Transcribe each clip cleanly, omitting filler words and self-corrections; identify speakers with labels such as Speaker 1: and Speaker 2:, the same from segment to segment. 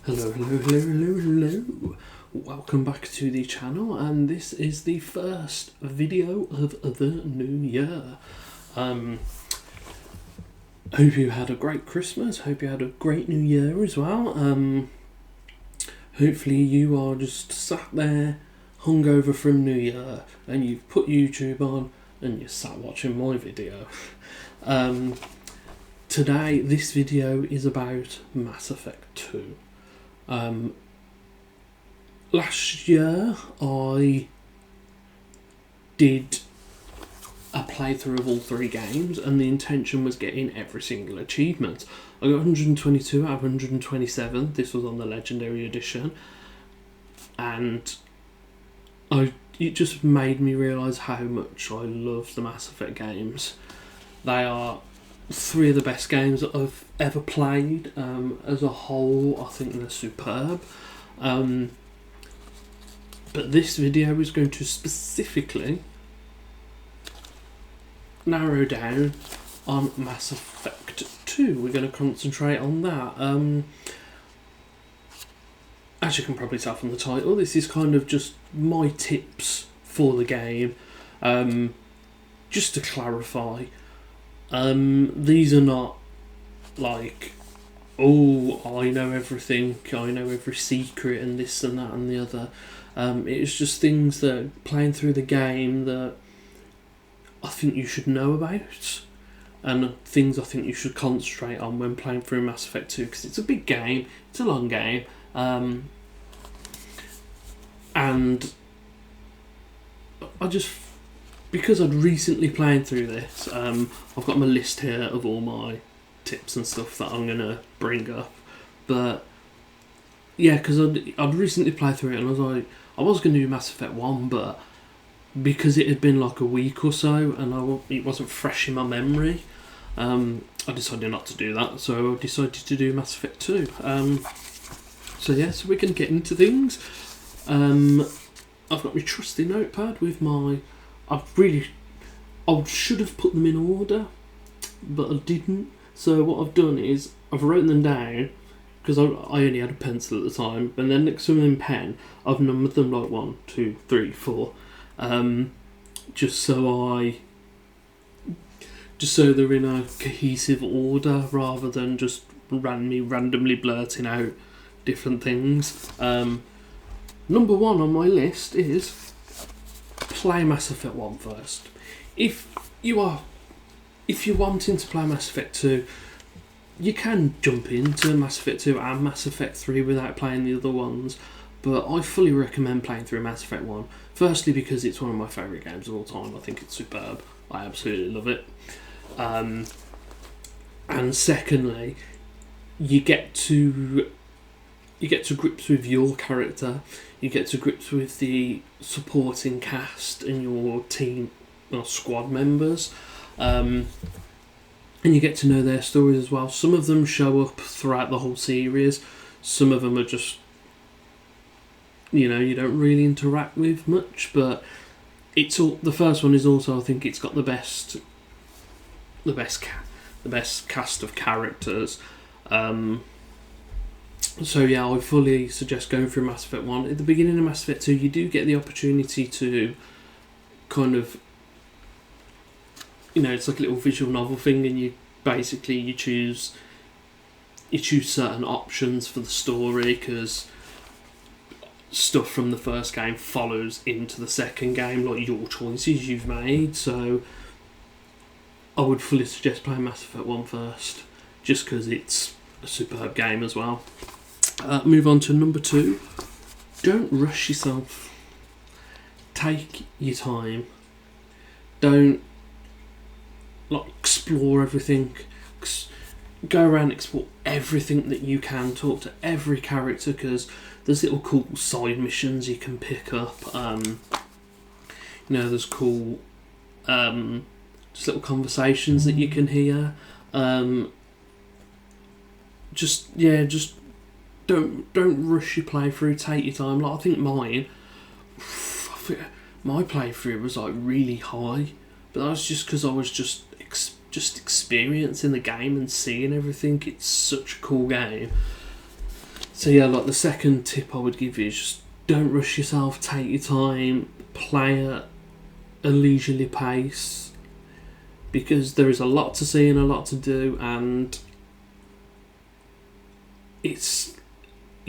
Speaker 1: Hello. Welcome back to the channel, and this is the first video of the new year. Hope you had a great Christmas, hope you had a great new year as well. Hopefully you are just sat there hungover from New Year and you've put YouTube on and you're sat watching my video. Today this video is about Mass Effect 2. Last year I did a playthrough of all three games, and the intention was getting every single achievement. I got 122 out of 127. This was on the Legendary Edition, and it just made me realise how much I love the Mass Effect games. They are three of the best games that I've ever played. As a whole, I think they're superb. But this video is going to specifically narrow down on Mass Effect 2. We're going to concentrate on that. As you can probably tell from the title, this is kind of just my tips for the game. Just to clarify, these are not like, oh, I know everything, I know every secret and this and that and the other. It's just things that, playing through the game, that I think you should know about, and things I think you should concentrate on when playing through Mass Effect 2, because it's a big game, it's a long game, and I just, because I'd recently played through this, I've got my list here of all my tips and stuff that I'm going to bring up, but yeah, because I'd recently played through it and I was going to do Mass Effect 1, but because it had been like a week or so and it wasn't fresh in my memory, I decided not to do that, so I decided to do Mass Effect 2. So we can get into things. I've got my trusty notepad with my... I should have put them in order, but I didn't. So what I've done is I've written them down, because I only had a pencil at the time, and then next to them in pen, I've numbered them like 1, 2, 3, 4, just so they're in a cohesive order rather than just randomly blurting out different things. Number 1 on my list is play Mass Effect 1 first. If you're wanting to play Mass Effect 2, you can jump into Mass Effect 2 and Mass Effect 3 without playing the other ones, but I fully recommend playing through Mass Effect 1. Firstly, because it's one of my favourite games of all time. I think it's superb. I absolutely love it. And secondly, you get to grips with your character. You get to grips with the supporting cast and your team or squad members. And you get to know their stories as well. Some of them show up throughout the whole series. Some of them are just, you don't really interact with much. But the first one is also, I think it's got the best cast of characters. So yeah, I fully suggest going through Mass Effect 1. At the beginning of Mass Effect 2, you do get the opportunity to kind of, it's like a little visual novel thing, and you choose certain options for the story, because stuff from the first game follows into the second game, like your choices you've made. So I would fully suggest playing Mass Effect 1 first, just because it's a superb game as well. Move on to number 2. Don't rush yourself. Take your time. Don't explore everything. Go around and explore everything that you can. Talk to every character, because there's little cool side missions you can pick up. There's cool just little conversations that you can hear. Just don't rush your playthrough. Take your time. Like, I think my playthrough was like really high, but that was just because I was just experiencing the game and seeing everything. It's such a cool game. So yeah, like the second tip I would give you is just don't rush yourself, take your time, play at a leisurely pace, because there is a lot to see and a lot to do, and it's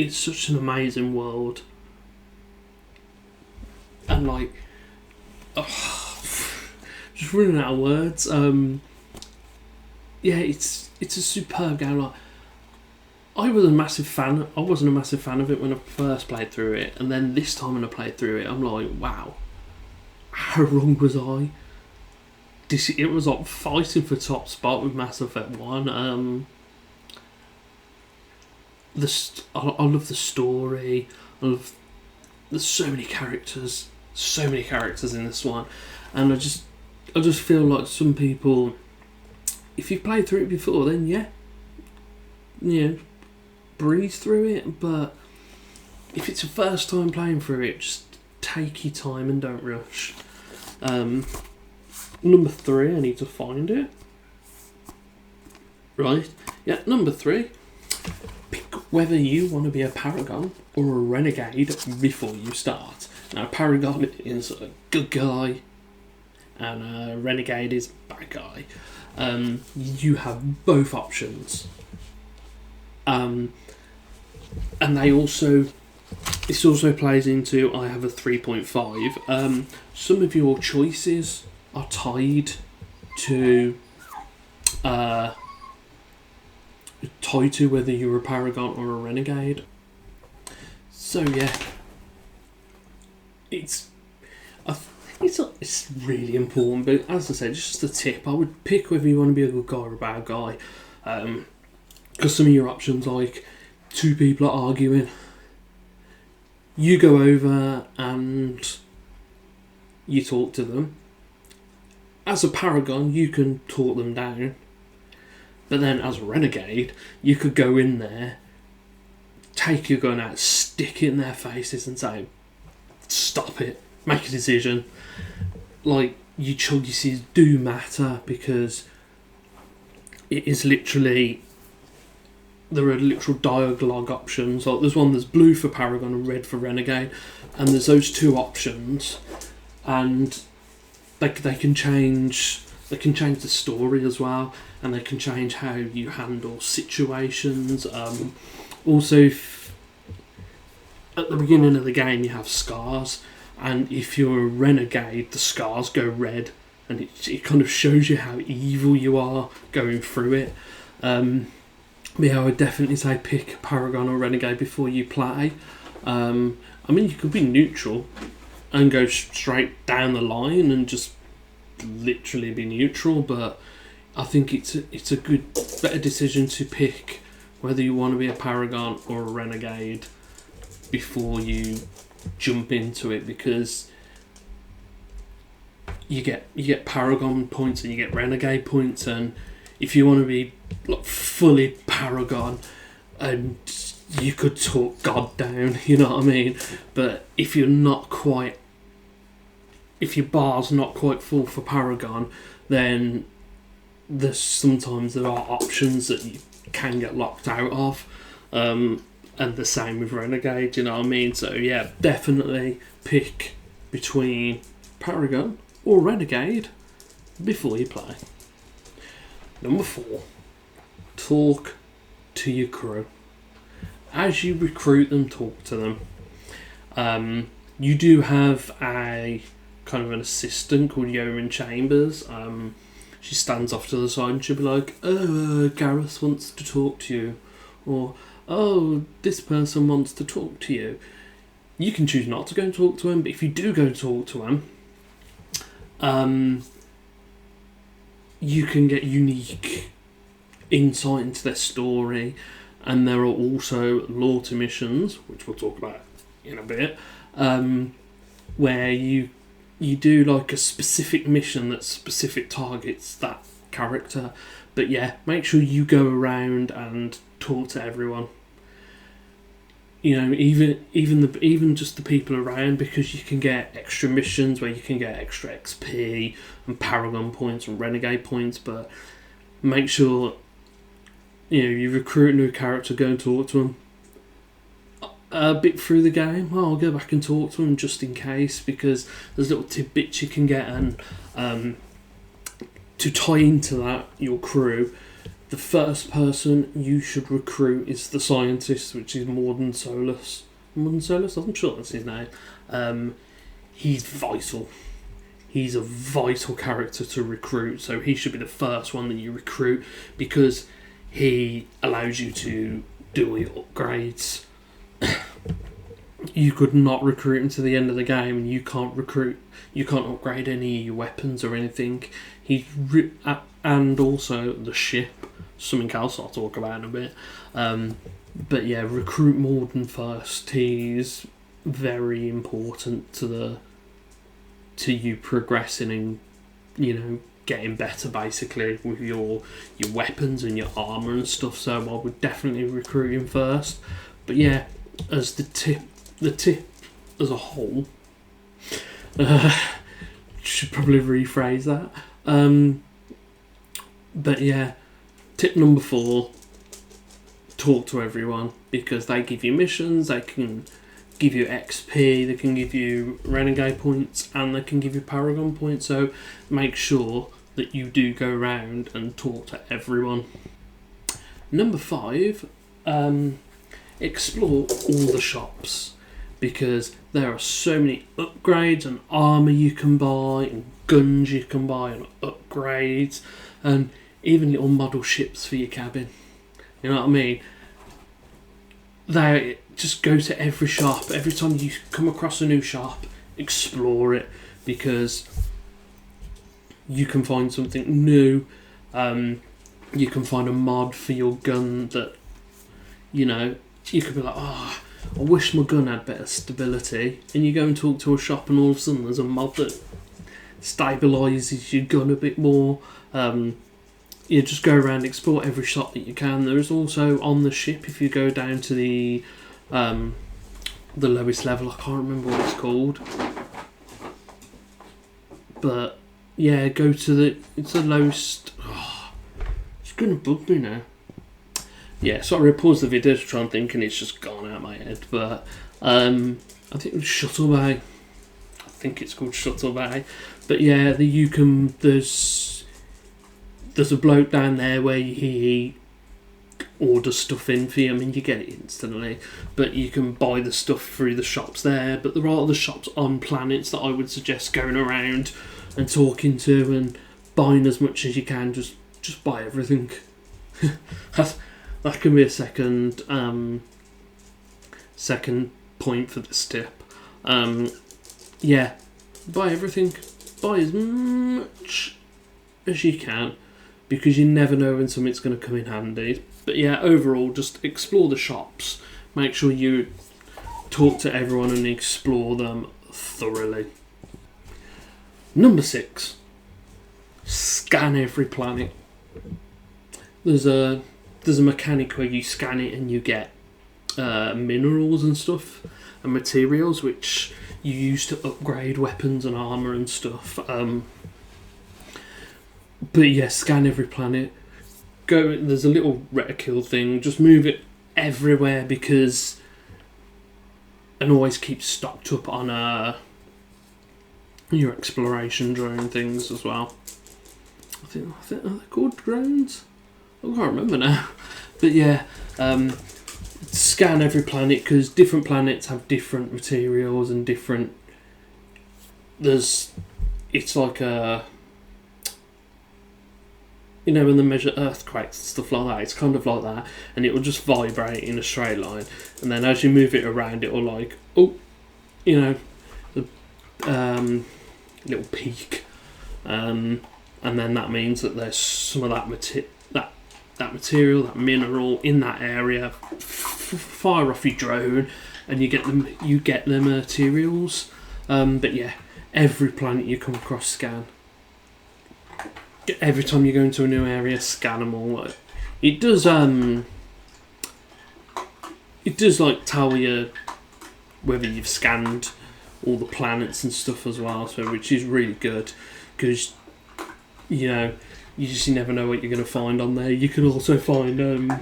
Speaker 1: such an amazing world. And like, just running out of words. Yeah, it's a superb game. Like, I wasn't a massive fan of it when I first played through it, and then this time when I played through it, I'm like, wow, how wrong was I? It was like fighting for top spot with Mass Effect 1. I love the story. There's so many characters in this one, and I just feel like some people, if you've played through it before, then yeah, breeze through it. But if it's your first time playing through it, just take your time and don't rush. Number 3, I need to find it. Right, yeah, number 3. Pick whether you want to be a Paragon or a Renegade before you start. Now, Paragon is a good guy, and a Renegade is a bad guy. You have both options. And this also plays into, I have a 3.5. Some of your choices are tied to whether you're a Paragon or a Renegade. So yeah, it's really important. But as I said, just a tip: I would pick whether you want to be a good guy or a bad guy. Because some of your options, like 2 people are arguing, you go over and you talk to them. As a Paragon, you can talk them down. But then as a Renegade, you could go in there, take your gun out, stick it in their faces and say, stop it, make a decision. Like, your choices do matter, because it is literally, there are literal dialogue options. Like, there's blue for Paragon and red for Renegade, and there's those 2 options, and they can change the story as well, and they can change how you handle situations. Also, at the beginning of the game you have scars, and if you're a Renegade, the scars go red, and it kind of shows you how evil you are going through it. But yeah, I would definitely say pick Paragon or Renegade before you play. I mean, you could be neutral and go straight down the line and just literally be neutral, but I think it's a better decision to pick whether you want to be a Paragon or a Renegade before you jump into it, because you get Paragon points and you get Renegade points, and if you want to be like fully Paragon, and you could talk God down, you know what I mean? But if your bar's not quite full for Paragon, then sometimes there are options that you can get locked out of, and the same with Renegade, you know what I mean? So yeah, definitely pick between Paragon or Renegade before you play. Number 4, talk to your crew. As you recruit them, talk to them. You do have a kind of an assistant called Yeoman Chambers. She stands off to the side and she'll be like, "Oh, Gareth wants to talk to you," or "Oh, this person wants to talk to you." You can choose not to go and talk to him, but if you do go and talk to him, you can get unique insight into their story, and there are also Loyalty missions, which we'll talk about in a bit, where you do like a specific mission that specific targets that character. But yeah, make sure you go around and talk to everyone. You know, even just the people around, because you can get extra missions where you can get extra XP and Paragon points and Renegade points. But make sure, you know, you recruit a new character, go and talk to them. a bit through the game, well, I'll go back and talk to them just in case, because there's little tidbits you can get, and to tie into that, your crew, the first person you should recruit is the scientist, which is Morden Solus. Morden Solus? I'm sure that's his name. He's vital. He's a vital character to recruit, so he should be the first one that you recruit, because he allows you to do all your upgrades. You could not recruit him to the end of the game, and you can't upgrade any of your weapons or anything. And also the ship, something else I'll talk about in a bit. But yeah, recruit Morden first. He's very important to you progressing and, you know, getting better basically with your weapons and your armour and stuff, so I would definitely recruit him first. But yeah, as the tip as a whole, should probably rephrase that. But yeah, tip number 4, talk to everyone, because they give you missions, they can give you XP, they can give you Renegade points, and they can give you Paragon points, so make sure that you do go around and talk to everyone. Number 5, explore all the shops, because there are so many upgrades and armour you can buy, and guns you can buy, and upgrades, and even little model ships for your cabin. You know what I mean? They just go to every shop. Every time you come across a new shop, explore it, because you can find something new. You can find a mod for your gun that, you know, you could be like, oh, I wish my gun had better stability, and you go and talk to a shop, and all of a sudden there's a mod that stabilises your gun a bit more. You just go around, explore every shop that you can. There is also on the ship, if you go down to the lowest level, I can't remember what it's called, but yeah, go to it's the lowest. Oh, it's gonna bug me now. Yeah, sorry, I paused the video to try and think, and it's just gone out of my head. But I think it was Shuttle Bay. I think it's called Shuttle Bay. But yeah, there's a bloke down there where he orders stuff in for you. I mean, you get it instantly, but you can buy the stuff through the shops there. But there are other shops on planets that I would suggest going around and talking to and buying as much as you can. Just buy everything. That can be a second point for this tip. Yeah, buy everything. Buy as much as you can, because you never know when something's going to come in handy. But yeah, overall, just explore the shops. Make sure you talk to everyone and explore them thoroughly. Number 6, scan every planet. There's a mechanic where you scan it and you get minerals and stuff and materials which you use to upgrade weapons and armour and stuff. But yeah, scan every planet. There's a little reticule thing, just move it everywhere, and always keep stocked up on your exploration drone things as well. I think are they called drones? I can't remember now. But yeah, scan every planet, because different planets have different materials and different. It's like a. You know, when they measure earthquakes and stuff like that, it's kind of like that, and it will just vibrate in a straight line, and then as you move it around, it will like, oh, you know, the little peak, and then that means that there's some of that material, that mineral in that area. Fire off your drone, and you get the materials. But yeah, every planet you come across, scan. Every time you go into a new area, scan them all. It does like tell you whether you've scanned all the planets and stuff as well, so which is really good, because you know, you just never know what you're going to find on there. You can also find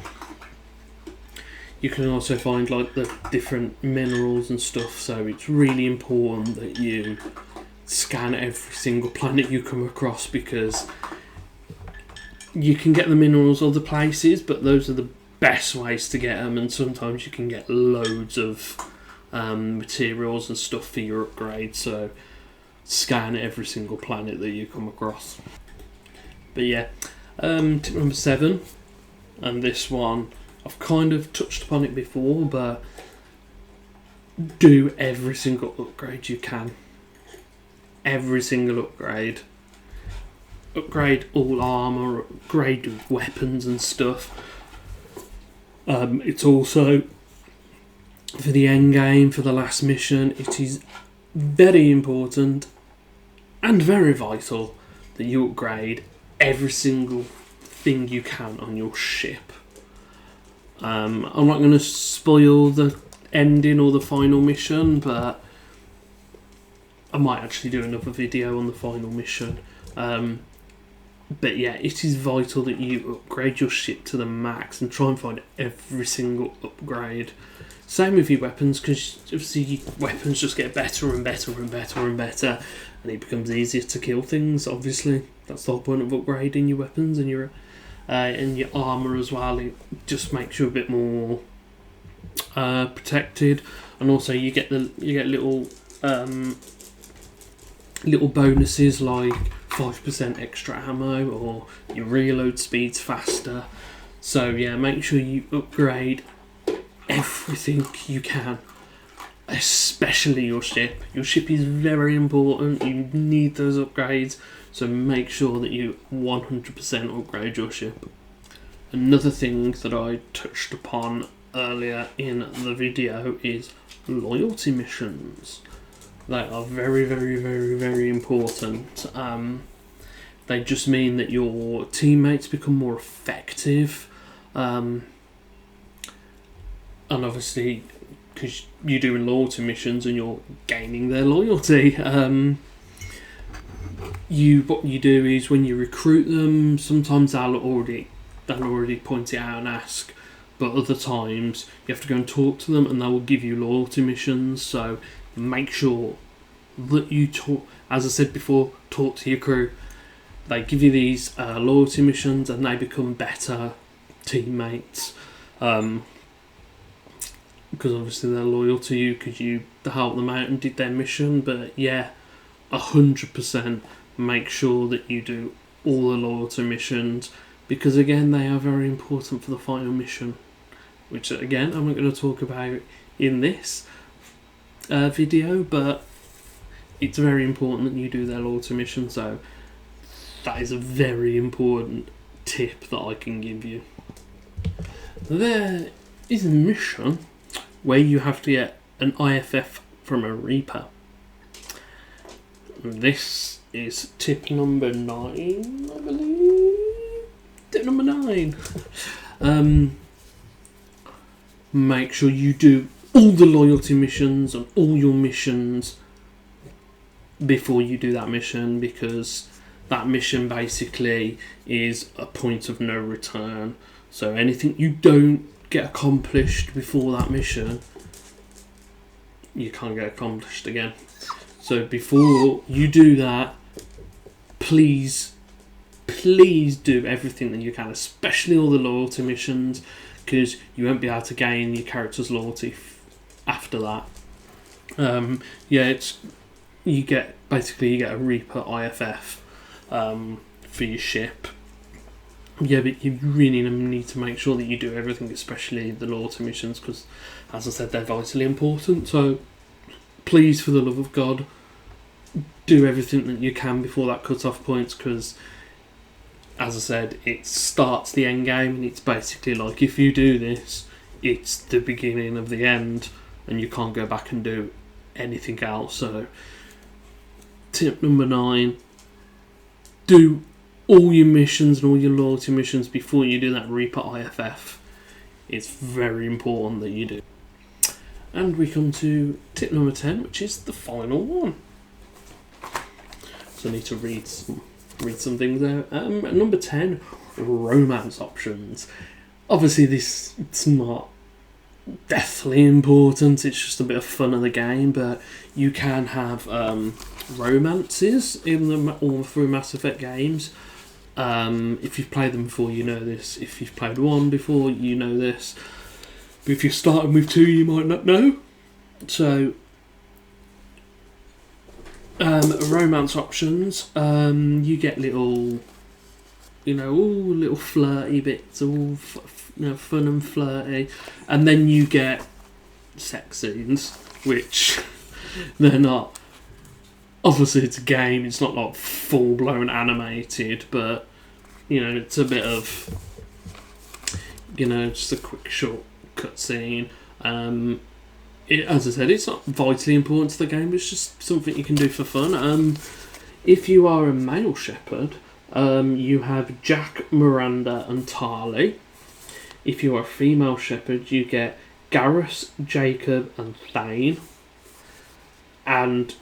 Speaker 1: you can also find like the different minerals and stuff, so it's really important that you scan every single planet you come across, because you can get the minerals other places, but those are the best ways to get them, and sometimes you can get loads of materials and stuff for your upgrade, so scan every single planet that you come across. But yeah, tip number 7, and this one I've kind of touched upon it before, but do every single upgrade you can. Every single upgrade. Upgrade all armour, upgrade weapons and stuff. It's also for the end game, for the last mission. It is very important and very vital that you upgrade every single thing you can on your ship. I'm not going to spoil the ending or the final mission, but I might actually do another video on the final mission. But yeah, it is vital that you upgrade your ship to the max and try and find every single upgrade. Same with your weapons, because obviously your weapons just get better and better and better and better, and it becomes easier to kill things. Obviously, that's the whole point of upgrading your weapons and your armour as well. It just makes you a bit more protected, and also you get little bonuses like 5% extra ammo, or your reload speed's faster. So yeah, make sure you upgrade everything you can, especially your ship. Your ship is very important. You need those upgrades, so make sure that you 100% upgrade your ship. Another thing that I touched upon earlier in the video is loyalty missions. They are very, very, very, very important. They just mean that your teammates become more effective, and obviously, because you're doing loyalty missions and you're gaining their loyalty, what you do is when you recruit them, sometimes they'll already point it out and ask, but other times you have to go and talk to them, and they will give you loyalty missions. So make sure that you talk, as I said before, talk to your crew. They give you these loyalty missions, and they become better teammates, because obviously they're loyal to you because you helped them out and did their mission. But yeah, 100% make sure that you do all the loyalty missions, because again, they are very important for the final mission, which again I'm not going to talk about in this video, but it's very important that you do their loyalty mission. So that is a very important tip that I can give you. There is a mission where you have to get an IFF from a Reaper. This is tip number 9, I believe. Tip number 9. Make sure you do all the loyalty missions and all your missions before you do that mission, because that mission basically is a point of no return. So anything you don't get accomplished before that mission, you can't get accomplished again. So before you do that, please do everything that you can, especially all the loyalty missions, because you won't be able to gain your character's loyalty after that. You get a Reaper IFF for your ship. Yeah, but you really need to make sure that you do everything, especially the loyalty missions, because, as I said, they're vitally important. So please, for the love of God, do everything that you can before that cut-off point, because, as I said, it starts the end game, and it's basically like, if you do this, it's the beginning of the end, and you can't go back and do anything else. So tip number 9, do all your missions and all your loyalty missions before you do that Reaper IFF. It's very important that you do. And we come to tip number 10, which is the final one. So I need to read some things out. Number 10, romance options. Obviously it's not deathly important. It's just a bit of fun of the game, but you can have romances in all through Mass Effect games. If you've played them before, you know this. If you've played 1 before, you know this. But if you're starting with 2, you might not know. So, romance options. You get little, all little flirty bits, all fun and flirty, and then you get sex scenes, which they're not. Obviously, it's a game. It's not like full blown animated, but it's a bit of just a quick short cutscene. As I said, it's not vitally important to the game, but it's just something you can do for fun. If you are a male shepherd, you have Jack, Miranda, and Tali. If you are a female shepherd, you get Garrus, Jacob, and Thane. And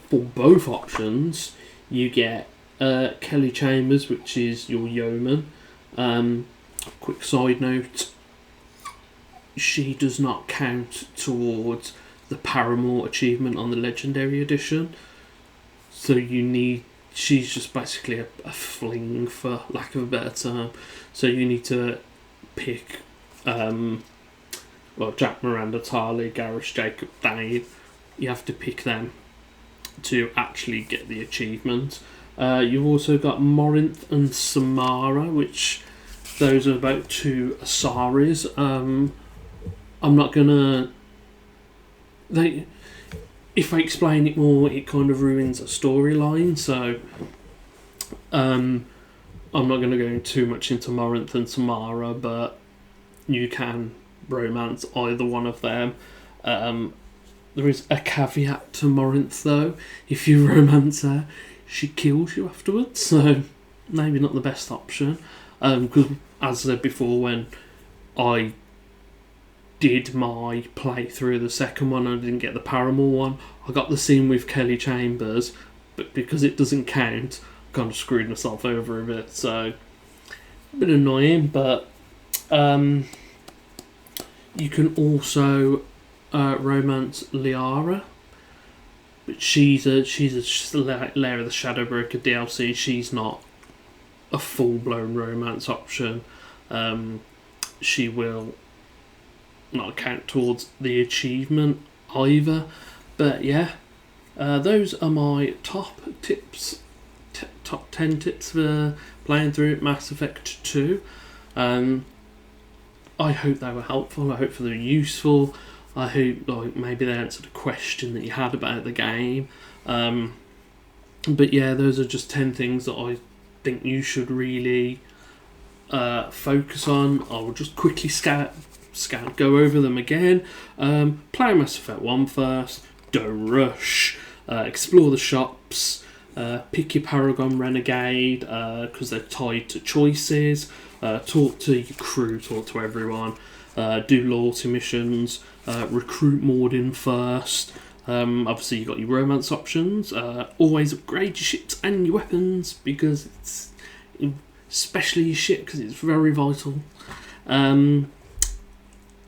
Speaker 1: for both options, you get Kelly Chambers, which is your yeoman. Quick side note, she does not count towards the Paramore achievement on the Legendary Edition. So she's just basically a fling, for lack of a better term. So you need to pick Jack, Miranda, Tali, Garrus, Jacob, Thane. You have to pick them to actually get the achievement. You've also got Morinth and Samara, which those are about 2 Asaris. I'm not gonna. If I explain it more, it kind of ruins a storyline. So, I'm not gonna go too much into Morinth and Samara, but you can romance either one of them. There is a caveat to Morinth though. If you romance her, she kills you afterwards. So maybe not the best option. Because as I said before, when I did my playthrough of the second one, I didn't get the Paramore one. I got the scene with Kelly Chambers, but because it doesn't count, I kind of screwed myself over a bit. So a bit annoying, but you can also romance Liara, but she's a Lair of the Shadowbroker DLC. She's not a full blown romance option. She will not count towards the achievement either. But yeah, those are my top tips, top 10 tips for playing through Mass Effect 2. I hope they were helpful. I hope they were useful. I hope maybe they answered a question that you had about the game. But yeah, those are just 10 things that I think you should really focus on. I will just quickly go over them again. Play Mass Effect 1 first. Don't rush. Explore the shops. Pick your Paragon Renegade because they're tied to choices. Talk to your crew. Talk to everyone. Do loyalty missions. Recruit Mordin first. Obviously, you've got your romance options. Always upgrade your ships and your weapons because it's especially your ship because it's very vital. And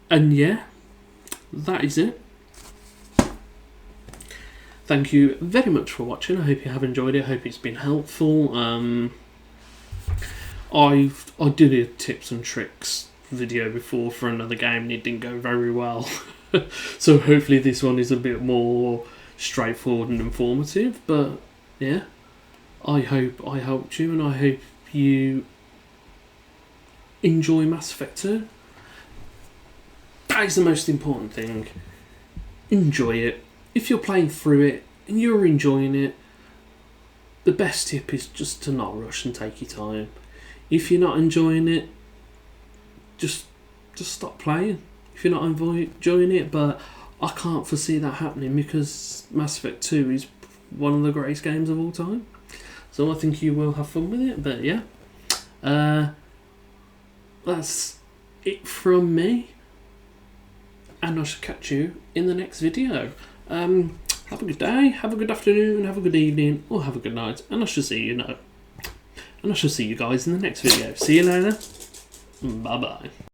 Speaker 1: yeah, that is it. Thank you very much for watching. I hope you have enjoyed it. I hope it's been helpful. I did a tips and tricks video before for another game and it didn't go very well. So hopefully this one is a bit more straightforward and informative. But yeah, I hope I helped you and I hope you enjoy Mass Effect 2. That is the most important thing. Enjoy it. If you're playing through it and you're enjoying it, the best tip is just to not rush and take your time. If you're not enjoying it, just stop playing if you're not enjoying it. But I can't foresee that happening because Mass Effect 2 is one of the greatest games of all time. So I think you will have fun with it. But yeah, that's it from me. And I shall catch you in the next video. Have a good day, have a good afternoon, have a good evening, or have a good night. And I shall see you guys in the next video. See you later. Bye bye.